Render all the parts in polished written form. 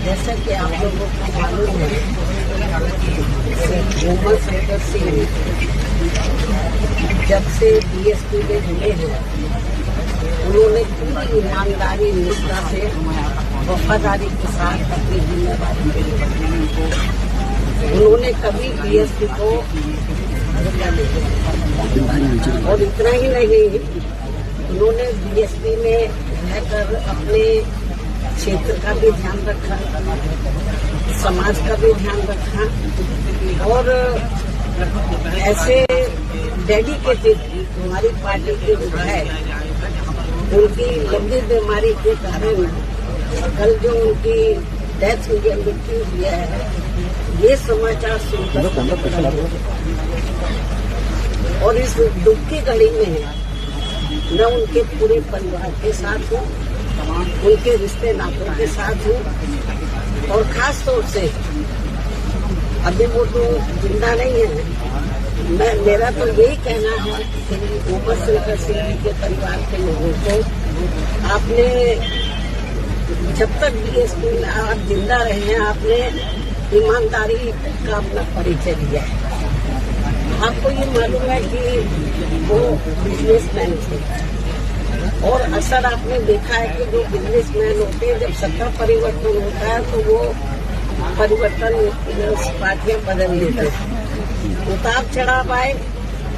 जैसा कि आप लोगों को मालूम है, मोहम्मद शंकर सिंह जब से बीएसपी में जुड़े हैं, उन्होंने पूरी ईमानदारी, निष्ठा से, वफादारी के साथ अपनी जिम्मेदारी निभाई। उन्होंने कभी बीएसपी को धोखा नहीं दिया। और इतना ही नहीं, उन्होंने बीएसपी में रहकर अपने क्षेत्र का भी ध्यान रखा, समाज का भी ध्यान रखा और ऐसे डेडिकेटेड हमारी पार्टी के विधायक उनकी लंबी बीमारी के कारण कल जो उनकी डेथ हुई है, मृत्यु हुई है, ये समाचार सुनकर और इस दुख की घड़ी में मैं उनके पूरे परिवार के साथ हूँ, उनके रिश्ते नातों के साथ हूँ और खास तौर से अभी वो तो जिंदा नहीं है। मेरा तो यही कहना है कि मोहम्मद शंकर सिंह जी के परिवार के लोगों को आपने जब तक बीएसपी में आप जिंदा रहे हैं, आपने ईमानदारी का अपना परिचय दिया है। आपको ये मालूम है कि वो बिजनेसमैन थे और अक्सर आपने देखा है कि जो बिजनेसमैन होते हैं, जब सत्ता परिवर्तन होता है तो वो परिवर्तन पार्टियां बदल लेते हैं, उतार चढ़ाव आए,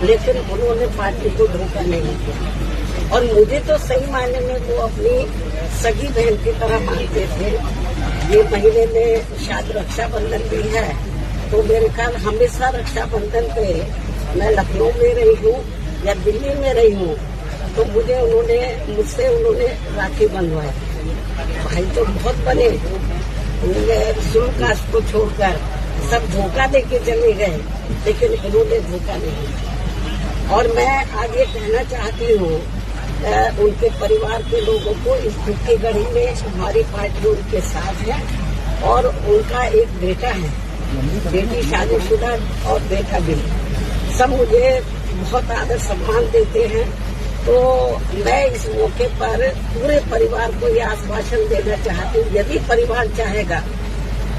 लेकिन उन्होंने पार्टी को धोखा नहीं किया। और मुझे तो सही मायने में वो अपनी सगी बहन की तरह मानते थे। ये महीने में शायद रक्षाबंधन भी है, तो मेरे ख्याल हमेशा रक्षाबंधन पे मैं लखनऊ में रही हूँ या दिल्ली में रही हूँ, तो मुझसे उन्होंने राखी बंधवाई। भाई तो बहुत बने, शुरू कास्ट को छोड़कर सब धोखा देके चले गए, लेकिन इन्होंने धोखा नहीं दिया। और मैं आज ये कहना चाहती हूँ उनके परिवार के लोगों को, इस दुख की घड़ी में हमारी पार्टी उनके साथ है और उनका एक बेटा है, बेटी शादीशुदा और बेटा भी, सब मुझे बहुत आदर सम्मान देते हैं। तो मैं इस मौके पर पूरे परिवार को ये आश्वासन देना चाहती हूँ, यदि परिवार चाहेगा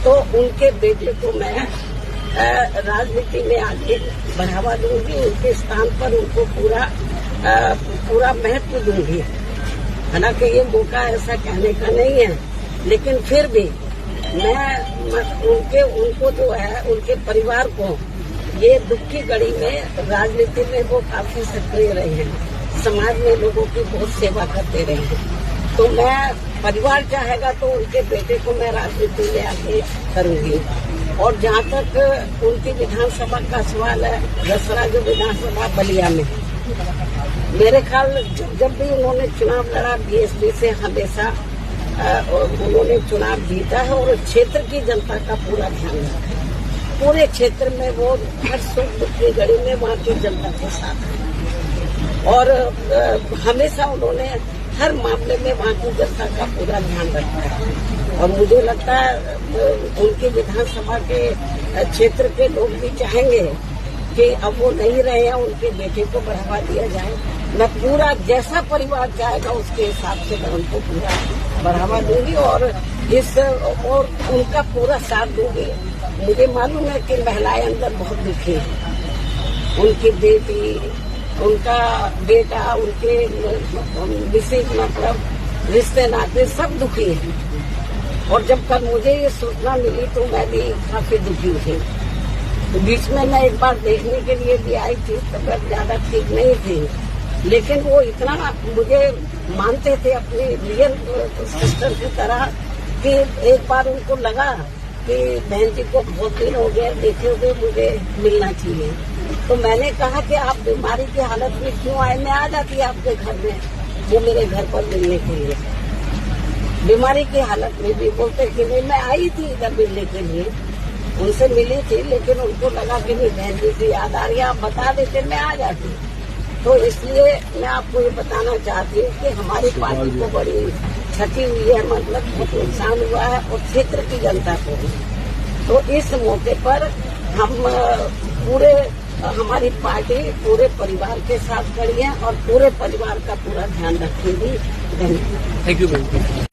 तो उनके बेटे को मैं राजनीति में आगे बढ़ावा दूंगी, उनके स्थान पर उनको पूरा महत्व दूंगी। हालांकि ये मौका ऐसा कहने का नहीं है, लेकिन फिर भी मैं उनको जो है, उनके परिवार को ये दुख की घड़ी में राजनीति में वो काफी सक्रिय रहे हैं, समाज में लोगों की बहुत सेवा करते रहे हैं। तो मैं, परिवार चाहेगा तो उनके बेटे को मैं राजनीति में आगे करूंगी। और जहाँ तक उनकी विधानसभा का सवाल है, रसरा जो विधानसभा बलिया में, मेरे ख्याल जब भी उन्होंने चुनाव लड़ा बीएसपी से, हमेशा उन्होंने चुनाव जीता है और क्षेत्र की जनता का पूरा ध्यान रखा है। पूरे क्षेत्र में वो हर सुख दुख की घड़ी में वहाँ की जनता के साथ है और हमेशा उन्होंने हर मामले में वहाँ की जनता का पूरा ध्यान रखा है। और मुझे लगता है उनके विधानसभा के क्षेत्र के लोग भी चाहेंगे कि अब वो नहीं रहे हैं, उनके बेटे को बढ़ावा दिया जाए। मैं पूरा, जैसा परिवार चाहेगा उसके हिसाब से मैं उनको पूरा बढ़ावा दूंगी और उनका पूरा साथ दूंगी। मुझे मालूम है कि महिलाएं अंदर बहुत दुखी हैं, उनकी बेटी, उनका बेटा, उनके विशेष मतलब रिश्ते नाते सब दुखी हैं। और जब कल मुझे ये सूचना मिली तो मैं भी काफी दुखी थी। तो बीच में मैं एक बार देखने के लिए भी आई थी, तबियत ज्यादा ठीक नहीं थी, लेकिन वो इतना मुझे मानते थे अपनी रियल सिस्टर की तरह कि एक बार उनको लगा कि बहन जी को बहुत दिन हो गए देखे हुए, मुझे मिलना चाहिए। तो मैंने कहा कि आप बीमारी की हालत में क्यों आए, मैं आ जाती आपके घर में। वो मेरे घर पर मिलने के लिए, बीमारी की हालत में भी बोलते कि नहीं, मैं आई थी इधर मिलने के लिए, उनसे मिली थी, लेकिन उनको लगा कि नहीं बहन जी की याद आ रही है, आप बता देते मैं आ जाती। तो इसलिए मैं आपको ये बताना चाहती हूँ कि हमारी पार्टी को बड़ी क्षति हुई है, मतलब बहुत नुकसान हुआ है और क्षेत्र की जनता को भी। तो इस मौके पर हम पूरे, हमारी पार्टी पूरे परिवार के साथ खड़ी है और पूरे परिवार का पूरा ध्यान रखेगी। धन्यवाद। Thank you.